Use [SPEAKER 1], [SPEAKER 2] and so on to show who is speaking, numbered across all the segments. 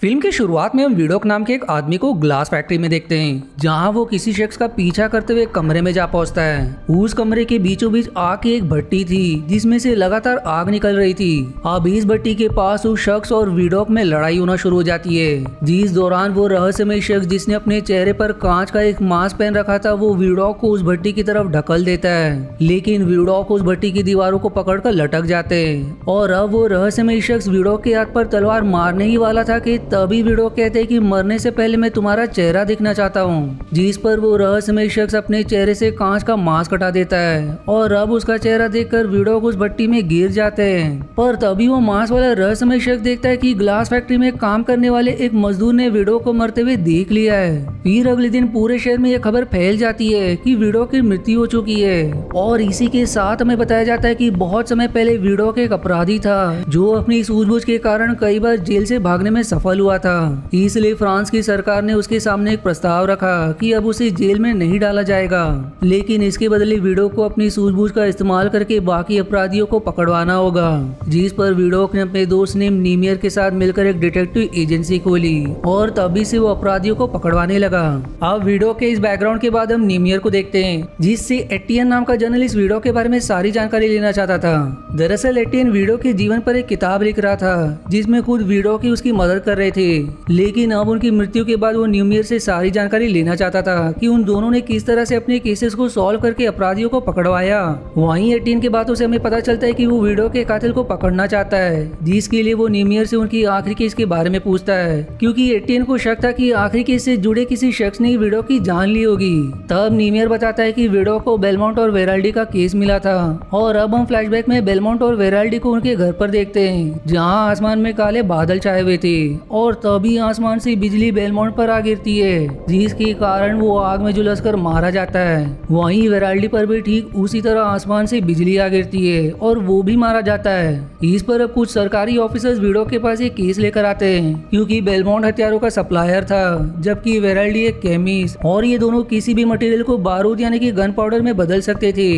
[SPEAKER 1] Film की शुरुआत में हम वीडोक नाम के एक आदमी को ग्लास फैक्ट्री में देखते हैं, जहां वो किसी शख्स का पीछा करते हुए कमरे में जा पहुंचता है। उस कमरे के बीचों बीच आग की एक भट्टी थी, जिसमें से लगातार आग निकल रही थी। अब इस भट्टी के पास उस शख्स और वीडोक में लड़ाई होना शुरू हो जाती है, जिस दौरान वो रहस्यमय शख्स जिसने अपने चेहरे पर कांच का एक मास्क पहन रखा था, वो वीडोक को उस भट्टी की तरफ ढकल देता है। लेकिन वीडोक उस भट्टी की दीवारों को पकड़कर लटक जाते हैं और अब वो रहस्यमय शख्स वीडोक के हाथ पर तलवार मारने ही वाला था कि तभी वीडोक कहते हैं कि मरने से पहले मैं तुम्हारा चेहरा देखना चाहता हूँ। जिस पर वो रहस्यमय शख्स अपने चेहरे से कांच का मास्क हटा देता है और अब उसका चेहरा देखकर वीडोक उस भट्टी में गिर जाते हैं। पर तभी वो मास्क वाला रहस्यमय शख्स देखता है कि ग्लास फैक्ट्री में काम करने वाले एक मजदूर ने वीडोक को मरते हुए देख लिया है। फिर अगले दिन पूरे शहर में यह खबर फैल जाती है कि वीडोक की मृत्यु हो चुकी है और इसी के साथ हमें बताया जाता है कि बहुत समय पहले वीडोक एक अपराधी था जो अपनी सूझबूझ के कारण कई बार जेल से भागने में सफल हुआ था। इसलिए फ्रांस की सरकार ने उसके सामने एक प्रस्ताव रखा कि अब उसे जेल में नहीं डाला जाएगा, लेकिन इसके बदले वीडोक को अपनी सूझबूझ का इस्तेमाल करके बाकी अपराधियों को पकड़वाना होगा। जिस पर वीडोक ने अपने दोस्त नेम नीमियर के साथ मिलकर एक डिटेक्टिव एजेंसी खोली और तभी से वो अपराधियों को पकड़वाने लगा। अब वीडोक के इस बैकग्राउंड के बाद हम नीमियर को देखते हैं, जिससे एटियन नाम का जर्नलिस्ट वीडोक के बारे में सारी जानकारी लेना चाहता था। दरअसल एटियन वीडोक के जीवन पर एक किताब लिख रहा था, जिसमें खुद वीडोक ही उसकी मदद कर रहे थे। लेकिन अब उनकी मृत्यु के बाद वो न्यूमियर से सारी जानकारी लेना चाहता था कि उन दोनों ने किस तरह से अपने केसेस को सॉल्व करके अपराधियों को पकड़वाया। वहीं एटीन के बातों से हमें पता चलता है कि वो वीडोक के कातिल को पकड़ना चाहता है, जिसके लिए वो न्यूमियर से उनकी आखिरी केस के बारे में पूछता है, क्योंकि एटीन को शक था कि आखिरी केस से जुड़े किसी शख्स ने वीडोक की जान ली होगी। तब न्यूमियर बताता है कि वीडोक को बेलमोंट और वेराल्डी का केस मिला था और अब हम फ्लैशबैक में बेलमोंट और वेराल्डी को उनके घर पर देखते हैं, जहाँ आसमान में काले बादल छाए हुए थे और तभी आसमान से बिजली बेलमोंट पर आ गिरती है, जिसके कारण वो आग में झुलसकर मारा जाता है। वहीं वेराल्डी पर भी ठीक उसी तरह आसमान से बिजली आ गिरती है और वो भी मारा जाता है। इस पर अब कुछ सरकारी ऑफिसर्स वीडोक के पास एक केस लेकर आते हैं, क्योंकि बेलमोंट हथियारों का सप्लायर था जबकि वेराल्डी एक केमिस्ट, और ये दोनों किसी भी मटेरियल को बारूद यानी कि गन पाउडर में बदल सकते थे।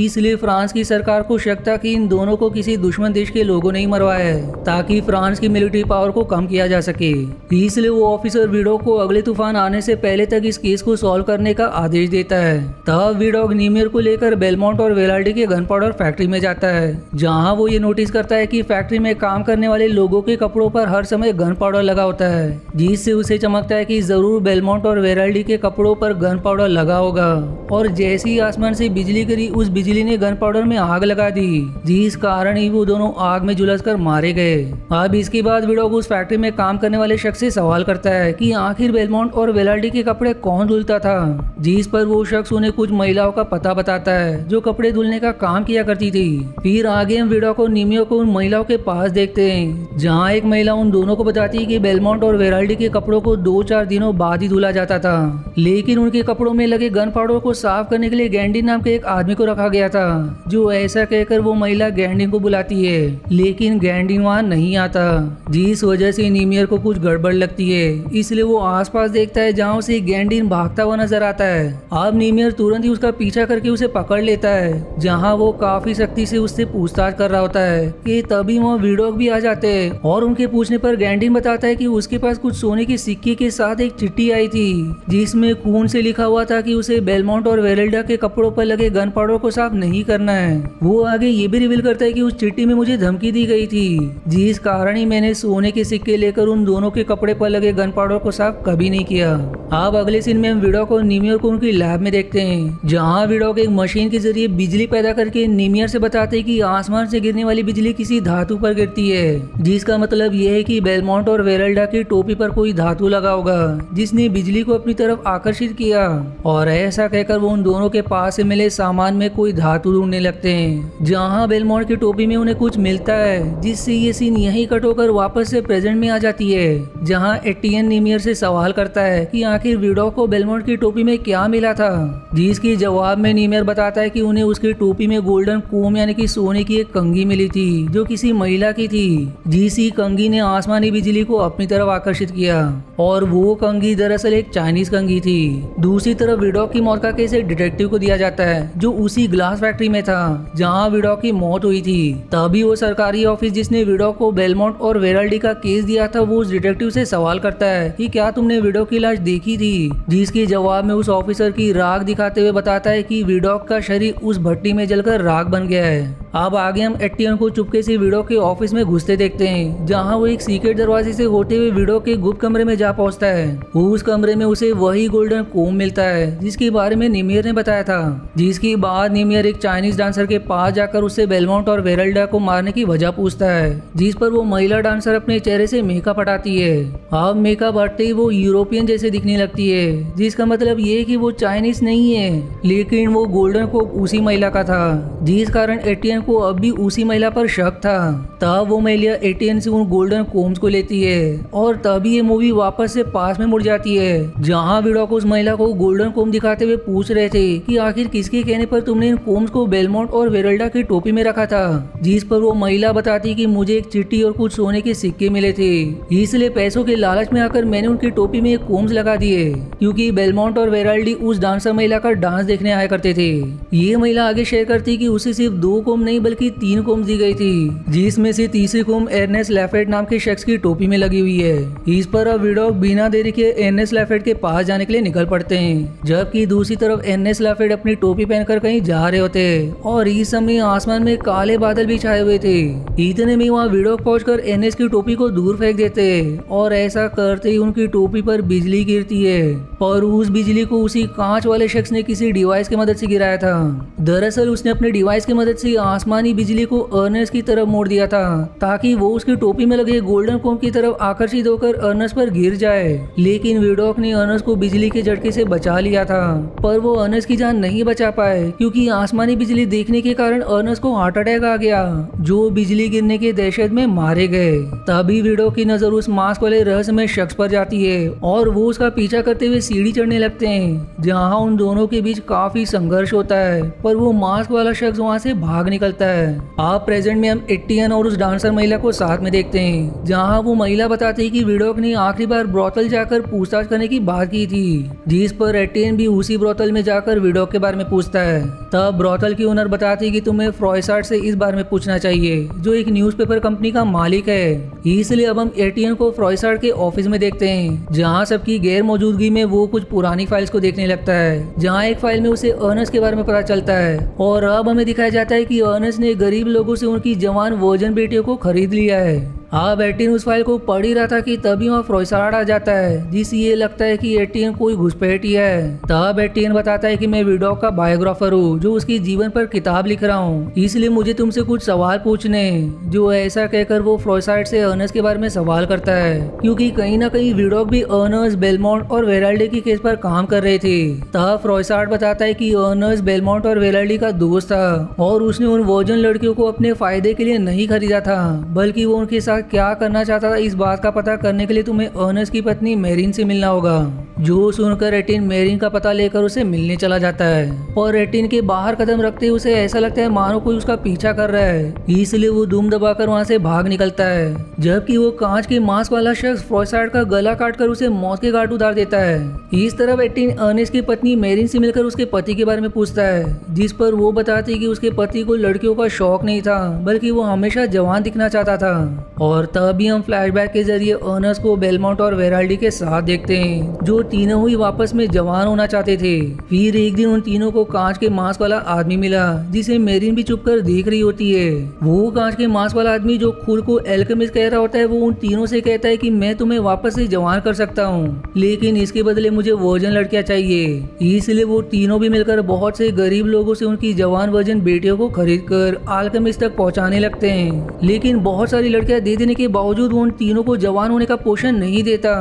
[SPEAKER 1] इसलिए फ्रांस की सरकार को शक था कि इन दोनों को किसी दुश्मन देश के लोगों ने ही मरवाया है, ताकि फ्रांस की मिलिट्री पावर को कम किया जा सके। इसलिए वो ऑफिसर वीडोक को अगले तूफान आने से पहले तक इस केस को सॉल्व करने का आदेश देता है। तब वीडोक नीमियर को लेकर बेलमोंट और वेराल्डी के गन पाउडर फैक्ट्री में जाता है, जहां वो ये नोटिस करता है कि फैक्ट्री में काम करने वाले लोगों के कपड़ों पर हर समय गन पाउडर लगा होता है, जिससे उसे चमकता है कि जरूर बेलमोंट और वेराल्डी के कपड़ों पर गन पाउडर लगा होगा। और जैसे ही आसमान से बिजली गिरी, उस बिजली ने गन पाउडर में आग लगा दी, जिस कारण ही वो दोनों आग में झुलसकर मारे गए। अब इसके बाद वीडोक उस फैक्ट्री में काम करने वाले शख्स से सवाल करता है कि आखिर बेलमोंट और वेराल्डी के कपड़े कौन धुलता था, जिस पर वो शख्स उन्हें कुछ महिलाओं का पता बताता है जो कपड़े धुलने का काम किया करती थी। फिर आगे हम वीडोक और नीमियर को उन महिलाओं के पास देखते हैं, जहां एक महिला उन दोनों को बताती है कि बेलमोंट और वेराल्डी के कपड़ों को 2-4 दिनों बाद ही धुला जाता था, लेकिन उनके कपड़ों में लगे गन पाउडर को साफ करने के लिए गैंडिन नाम के एक आदमी को रखा गया था। जो ऐसा कहकर वो महिला गैंडिन को बुलाती है, लेकिन गैंडिन वहाँ नहीं आता, जिस वजह से नीमियर को कुछ गड़बड़ लगती है। इसलिए वो आसपास देखता है, जहाँ उसे गैंडिन भागता हुआ नजर आता है। अब नीमियर तुरंत ही उसका पीछा करके उसे पकड़ लेता है, जहाँ वो काफी सख्ती से उससे पूछताछ कर रहा होता है कि तभी वहाँ वीडोक भी आ जाते हैं और उनके पूछने पर गैंडिन बताता है कि उसके पास कुछ सोने के सिक्के के साथ एक चिट्ठी आई थी, जिसमें खून से लिखा हुआ था कि उसे बेलमोंट और वेराल्डी के कपड़ों पर लगे गन पाउडर को साफ नहीं करना है। वो आगे ये भी रिवील करता है कि उस चिट्ठी में मुझे धमकी दी गई थी, जिस कारण ही मैंने सोने के सिक्के लेकर उन दोनों के कपड़े पर लगे गन पाउडर को साफ कभी नहीं किया। अब अगले सीन में हम वीडोक और नीमियर को उनकी लैब में देखते हैं, जहां वीडोक एक मशीन के जरिए बिजली पैदा करके नीमियर से बताते हैं कि आसमान से गिरने वाली बिजली किसी धातु पर गिरती है, जिसका मतलब यह है कि बेलमोंट और वेराल्डी की टोपी पर कोई धातु लगा होगा जिसने बिजली को अपनी तरफ आकर्षित किया। और ऐसा कहकर वो उन दोनों के पास से मिले सामान में कोई धातु ढूंढने लगते हैं, जहाँ बेलमोंट की टोपी में उन्हें कुछ मिलता है, जिससे ये सीन यही कट होकर वापस से प्रेजेंट में आ जाती है, जहाँ एटियन नीमियर से सवाल करता है कि आखिर वीडोक को बेलमोंट की टोपी में क्या मिला था, जिसके जवाब में नीमियर बताता है कि उन्हें उसकी टोपी में गोल्डन कोम यानी कि सोने की एक कंघी मिली थी, जो किसी महिला की थी, जिस कंघी ने आसमानी बिजली को अपनी तरफ आकर्षित किया, और वो कंघी दरअसल एक चाइनीज कंघी थी। दूसरी तरफ वीडोक की मौत का केस एक डिटेक्टिव को दिया जाता है, जो उसी ग्लास फैक्ट्री में था जहाँ वीडोक की मौत हुई थी। तभी वो सरकारी ऑफिस जिसने वीडोक को बेलमोंट और वेराल्डी का केस दिया था, वो उस डिटेक्टिव से सवाल करता है कि क्या तुमने विडोक की लाश देखी थी, जिसके जवाब में उस ऑफिसर की राख दिखाते हुए बताता है कि विडोक का शरीर उस भट्टी में जलकर राख बन गया है। अब आगे हम एटियन को चुपके से विडोक के ऑफिस में घुसते देखते हैं, जहां वो एक सीक्रेट दरवाजे से होते हुए विडोक के गुप्त कमरे में जा पहुंचता है। उस कमरे में उसे वही गोल्डन कोम मिलता है जिसके बारे में निमियर ने बताया था, जिसके बाद निमियर एक चाइनीज डांसर के पास जाकर उससे बेलमोंट और वेरल्डा को मारने की वजह पूछता है, जिस पर वो महिला डांसर अपने चेहरे से मेकअप हटाती है। अब मेकअप हटते ही वो यूरोपियन जैसे दिखने लगती है, जिसका मतलब ये कि वो चाइनीज नहीं है, लेकिन वो गोल्डन कोप उसी महिला का था, जिस कारण एटियन को अब भी उसी महिला पर शक था। तब वो महिला एटियन से उन गोल्डन कोम्स को लेती है और तभी ये मूवी वापस से पास में मुड़ जाती है, जहां विडोक उस महिला को गोल्डन कोम दिखाते हुए पूछ रहे थे कि आखिर किसके कहने पर तुमने इन कोम्स को बेलमोंट और वेरल्डा की टोपी में रखा था, जिस पर वो महिला बताती कि मुझे एक चिट्ठी और कुछ सोने के सिक्के मिले थे, इसलिए पैसों के लालच में आकर मैंने उनकी टोपी में एक कोम्स लगा दिए, क्योंकि बेलमोंट और वेराल्डी उस डांसर महिला का डांस देखने आया करते थे। ये महिला आगे शेयर करती कि उसे सिर्फ 2 कोम नहीं बल्कि 3 कोम्स दी गई थी, जिसमें से तीसरी कोम एर्नेस्ट लैफेट नाम के शख्स की टोपी में लगी हुई है। इस पर अब विडोक बिना देरी के एर्नेस्ट लैफेट के पास जाने के लिए निकल पड़ते हैं, जबकि दूसरी तरफ एर्नेस्ट लैफेट अपनी टोपी पहनकर कहीं जा रहे होते और इस समय आसमान में काले बादल भी छाए हुए थे। इतने में वहाँ विडोक पहुंचकर एर्नेस्ट की टोपी को दूर फेंक देते और ऐसा करते ही उनकी टोपी पर बिजली गिरती है, और उस बिजली को उसी कांच वाले शख्स ने किसी डिवाइस की मदद से गिराया था। दरअसल उसने अपने डिवाइस की मदद से आसमानी बिजली को अर्नेस्ट की तरफ मोड़ दिया था, ताकि वो उसकी टोपी में लगे गोल्डन कोम की तरफ आकर्षित होकर अर्नेस्ट पर गिर जाए। लेकिन विडोक ने अर्नेस्ट को बिजली के झटके से बचा लिया था, पर वो अर्नेस्ट की जान नहीं बचा पाए, क्योंकि आसमानी बिजली देखने के कारण अर्नेस्ट को हार्ट अटैक आ गया, जो बिजली गिरने के दहशत में मारे गए। तभी विडोक की नजर उस मास्क वाले रहस्यमय शख्स पर जाती है और वो उसका पीछा करते हुए सीढ़ी चढ़ने लगते हैं, जहां उन दोनों के बीच काफी संघर्ष होता है, पर वो मास्क वाला शख्स वहां से भाग निकलता है। आप प्रेजेंट में हम एटियन और उस डांसर महिला को साथ में देखते हैं, जहां वो महिला बताती है कि विडोक ने आखिरी बार ब्रोथल जाकर पूछताछ करने की बात की थी, जिस पर एटियन भी उसी ब्रोथल में जाकर विडोक के बारे में पूछता है। तब ब्रोथल की ओनर बताती है कि तुम्हें फ्रॉयसार्ट से इस बारे में पूछना चाहिए, जो एक न्यूज़पेपर कंपनी का मालिक है। इसलिए अब हम एटियन को फ्रॉयसार्ट के ऑफिस में देखते हैं, जहां सबकी गैर मौजूदगी में वो कुछ पुरानी फाइल्स को देखने लगता है, जहां एक फाइल में उसे अर्नेस्ट के बारे में पता चलता है, और अब हमें दिखाया जाता है कि अर्नेस्ट ने गरीब लोगों से उनकी जवान वर्जन बेटियों को खरीद लिया है। अब एटियन उस फाइल को पढ़ ही रहा था कि तभी वहाँ फ्रॉयसार्ट आ जाता है, जिससे ये लगता है कि एटियन कोई घुसपैठी है। तब एटियन बताता है कि मैं विडोक का बायोग्राफर हूँ, जो उसकी जीवन पर किताब लिख रहा हूँ, इसलिए मुझे तुमसे कुछ सवाल पूछने। जो ऐसा कहकर वो फ्रॉयसार्ट से अर्नेस्ट के बारे में सवाल करता है, क्योंकि कहीं ना कहीं विडोक भी अर्नेस्ट, बेलमोंट और वेराल्डी के केस पर काम कर रहे थे। तब फ्रॉयसार्ट बताता है कि अर्नेस्ट बेलमोंट और वेराल्डी का दोस्त था, और उसने उन वर्जन लड़कियों को अपने फायदे के लिए नहीं खरीदा था, बल्कि वो उनके साथ क्या करना चाहता था, इस बात का पता करने के लिए तुम्हें अर्नेस्ट की पत्नी मेरिन से मिलना होगा। जो सुनकर एटियन मेरिन का पता लेकर उसे मिलने चला जाता है, और एटियन के बाहर कदम रखते उसे ऐसा लगता है मानो कोई उसका पीछा कर रहा है, इसलिए वो दुम दबाकर वहां से भाग निकलता है, जबकि वो कांच के मास्क वाला शख्स फ्रॉयसार्ट का गला काटकर उसे मौत के घाट उतार देता है। इस तरफ एटियन अर्नेस्ट की पत्नी मेरिन से मिलकर उसके पति के बारे में पूछता है, जिस पर वो बताती कि उसके पति को लड़कियों का शौक नहीं था, बल्कि वो हमेशा जवान दिखना चाहता था। और तभी हम फ्लैशबैक के जरिए अर्नेस्ट को बेलमोंट और वेराल्डी के साथ देखते हैं, जो तीनों ही वापस में जवान होना चाहते थे। फिर एक दिन उन तीनों को कांच के मास्क वाला आदमी मिला, जिसे मेरिन भी चुपकर देख रही होती है। वो कांच के मास्क वाला आदमी, जो खुद को एल्केमिस्ट कह रहा होता है, वो उन तीनों से कहता है कि मैं तुम्हें वापस से जवान कर सकता हूँ, लेकिन इसके बदले मुझे वर्जन लड़कियां चाहिए। इसलिए वो तीनों भी मिलकर बहुत से गरीब लोगों से उनकी जवान वर्जन बेटियों को खरीद कर अल्केमिस्ट तक पहुँचाने लगते हैं। लेकिन बहुत सारी लड़कियां दे देने के बावजूद वो उन तीनों को जवान होने का पोषण नहीं देता,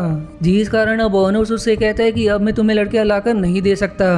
[SPEAKER 1] जिस कारण अब अर्नेस्ट उससे कहता है कि अब मैं तुम्हें लड़कियां लाकर नहीं दे सकता,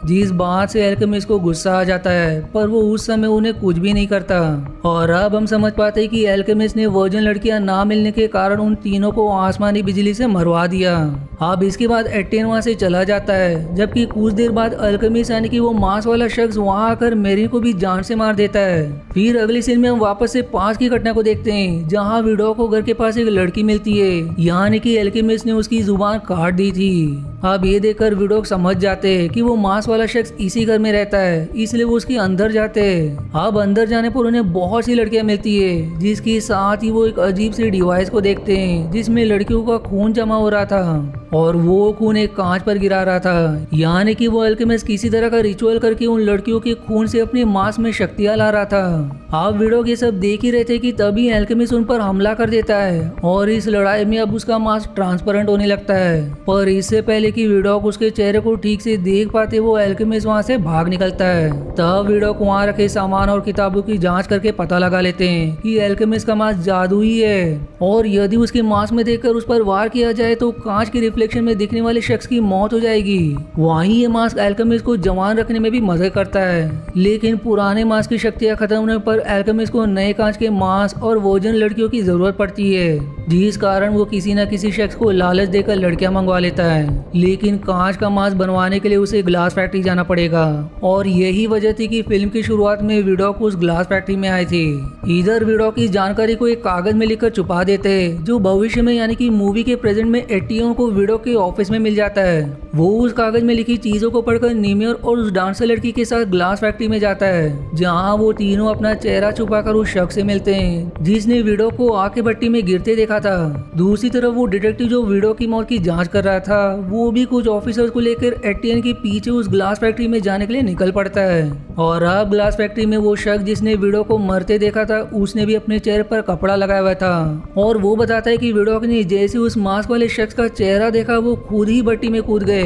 [SPEAKER 1] जिस बात से एल्केमिस्ट को गुस्सा आ जाता है, पर वो उस समय उन्हें कुछ भी नहीं करता। और अब हम समझ पाते हैं कि एल्केमिस्ट ने वर्जन लड़कियां ना मिलने के कारण उन तीनों को आसमानी बिजली से मरवा दिया। अब इसके बाद एटियन वहां से चला जाता है, जबकि कुछ देर बाद अल्केमिस्ट यानी कि वो मांस वाला शख्स वहां आकर मेरिन को भी जान से मार देता है। फिर अगली सीन में हम वापस से 5 की घटना को देखते हैं, जहाँ विडोक को घर के पास एक लड़की मिलती है, यानी कि एल्केमिस्ट ने उसकी जुबान काट दी थी। अब ये देखकर विडोक समझ जाते हैं कि वो मांस वाला शख्स इसी घर में रहता है, इसलिए वो उसके अंदर जाते हैं। अब अंदर जाने पर उन्हें बहुत सी लड़कियां मिलती है, जिसके साथ ही वो एक अजीब सी डिवाइस को देखते हैं जिसमें लड़कियों का खून जमा हो रहा था और वो खून एक कांच पर गिरा रहा था, यानी कि वो एल्केमिस्ट किसी तरह का रिचुअल करके उन लड़कियों के खून से अपने मांस में शक्तियां ला रहा था। अब विडोक ये सब देख ही रहे थे कि तभी एल्केमिस्ट उन पर हमला कर देता है और इस लड़ाई में अब उसका मांस ट्रांसपेरेंट होने लगता है। पर इससे पहले कि विडोक उसके चेहरे को ठीक से देख पाते, वो एल्केमिस्ट वहाँ से भाग निकलता है। तब विडोक वहाँ रखे सामान और किताबों की जांच करके पता लगा लेते हैं कि एल्केमिस्ट का मांस जादुई है और यदि उसके मांस में देखकर उस पर वार किया जाए तो कांच के रिफ्लेक्शन में दिखने वाले शख्स की मौत हो जाएगी। वहीं ये मास्क एल्केमिस्ट को जवान रखने में भी मदद करता है, लेकिन पुराने मास्क की शक्तियां खत्म होने पर एल्केमिस्ट को नए कांच के मास्क और वोजन लड़कियों की जरूरत पड़ती है, जिस कारण वो किसी न किसी शख्स को लालच देकर लड़कियां मंगवा लेता है। लेकिन कांच का मास्क बनवाने के लिए उसे ग्लास फैक्ट्री जाना पड़ेगा और यही वजह थी कि फिल्म की शुरुआत में विडोक उस ग्लास फैक्ट्री में आए थे। इधर विडोक इस जानकारी को एक कागज में लिखकर छुपा देते हैं, जो भविष्य में यानी कि मूवी के प्रेजेंट में एटीएन को विडोक के ऑफिस में मिल जाता है। वो उस कागज में लिखी चीजों को पढ़कर निमियर और उस डांसर लड़की के साथ ग्लास फैक्ट्री में जाता है, जहाँ वो तीनों अपना चेहरा छुपाकर उस शख्स से मिलते हैं जिसने विडोक को आग की भट्टी में गिरते देखा था। दूसरी तरफ वो डिटेक्टिव जो विडोक की मौत की जांच कर रहा था, वो भी कुछ ऑफिसर्स को लेकर एटीएन के पीछे उस ग्लास फैक्ट्री में जाने के लिए निकल पड़ता है। और अब ग्लास फैक्ट्री में वो शख्स जिसने विडोक को मरते देखा था, उसने भी अपने चेहरे पर कपड़ा लगाया हुआ था और वो बताता है कि विडोक ने जैसे उस मास्क वाले शख्स का चेहरा देखा, वो खुद ही भट्टी में कूद गए।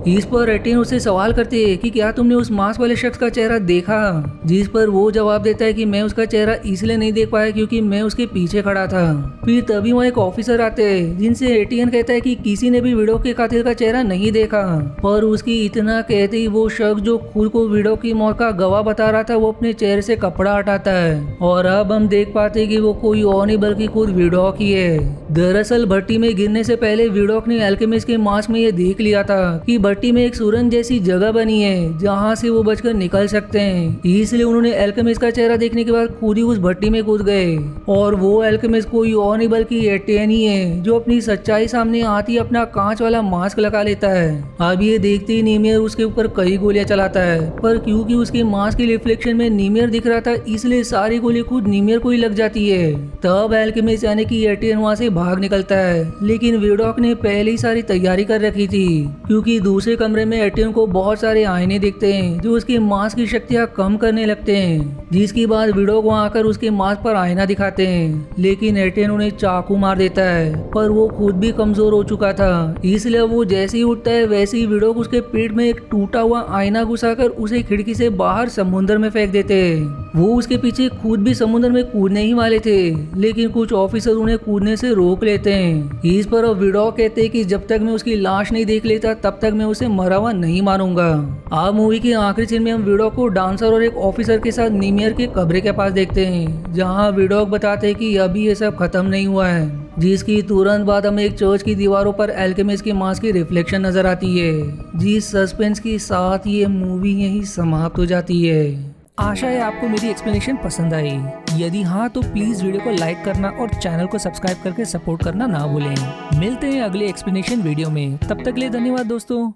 [SPEAKER 1] इस पर एटीएन उससे सवाल करते हैं कि क्या तुमने उस मास्क वाले शख्स का चेहरा देखा, जिस पर वो जवाब देता है कि मैं उसका चेहरा इसलिए नहीं देख पाया क्योंकि मैं उसके पीछे खड़ा था। फिर तभी वहाँ एक ऑफिसर आते हैं जिनसे एटीएन कहता है कि किसी ने भी विडोक के कातिल का चेहरा नहीं देखा, पर उसकी इतना कहते ही वो शख्स जो खुद को विडोक की मौत का गवाह बता रहा था, वो अपने चेहरे से कपड़ा हटाता है और अब हम देख पाते हैं कि वो कोई और नहीं बल्कि खुद विडोक ही है। दरअसल भट्टी में गिरने से पहले विडोक ने एल्केमिस्ट के मास्क में ये देख लिया था कि भट्टी में एक सुरंग जैसी जगह बनी है जहाँ से वो बचकर निकल सकते हैं, इसलिए उन्होंने एल्केमिस्ट का चेहरा देखने के बाद खुद ही उस भट्टी में कूद गए। और वो एल्केमिस्ट कोई और नहीं बल्कि एटीएन ही है, जो अपनी सच्चाई सामने आती अपना कांच वाला मास्क लगा लेता है। अब ये देखते ही निमियर उसके ऊपर कई गोलियां चलाता है, पर क्योंकि उसके मास्क के रिफ्लेक्शन में निमियर दिख रहा था, इसलिए सारी गोली खुद निमियर को ही लग जाती है। तब एल्केमिस्ट यानी कि एटीएन वहाँ से भाग निकलता है, लेकिन विडोक ने पहले ही सारी तैयारी कर रखी थी, क्योंकि दूसरे कमरे में एटीएन को बहुत सारे आईने दिखते हैं जो उसके मास्क की शक्तियां कम करने लगते हैं, जिसके बाद विडोक वहाँ आकर उसके मास्क पर आईना दिखाते हैं, लेकिन एटीएन उन्हें चाकू मार देता है, पर वो खुद भी कमजोर हो चुका था, इसलिए वो जैसे ही उठता है वैसे ही विडोक उसके पेट में एक टूटा हुआ आईना घुसाकर उसे खिड़की से बाहर समुद्र में फेंक देते हैं। वो उसके पीछे खुद भी समुद्र में कूदने ही वाले थे, लेकिन कुछ ऑफिसर उन्हें कूदने से रोक लेते हैं। इस पर अब विडोक कहते हैं कि जब तक मैं उसकी लाश नहीं देख लेता तब तक मैं उसे मरा हुआ नहीं मानूंगा। अब मूवी के आखिरी सीन में हम विडोक को डांसर और एक ऑफिसर के साथ निमियर के कब्र के पास देखते हैं, जहाँ विडोक बताते हैं कि अभी ये सब खत्म नहीं हुआ है, जिसकी तुरंत बाद हमें एक चर्च की दीवारों पर एल्केमिस्ट के मास्क की रिफ्लेक्शन नजर आती है। जिस सस्पेंस के साथ ये मूवी यहीं समाप्त हो जाती है। आशा है आपको मेरी एक्सप्लेनेशन पसंद आई। यदि हाँ तो प्लीज वीडियो को लाइक करना और चैनल को सब्सक्राइब करके सपोर्ट करना ना भूलें। मिलते हैं अगले एक्सप्लेनेशन वीडियो में, तब तक के लिए धन्यवाद दोस्तों।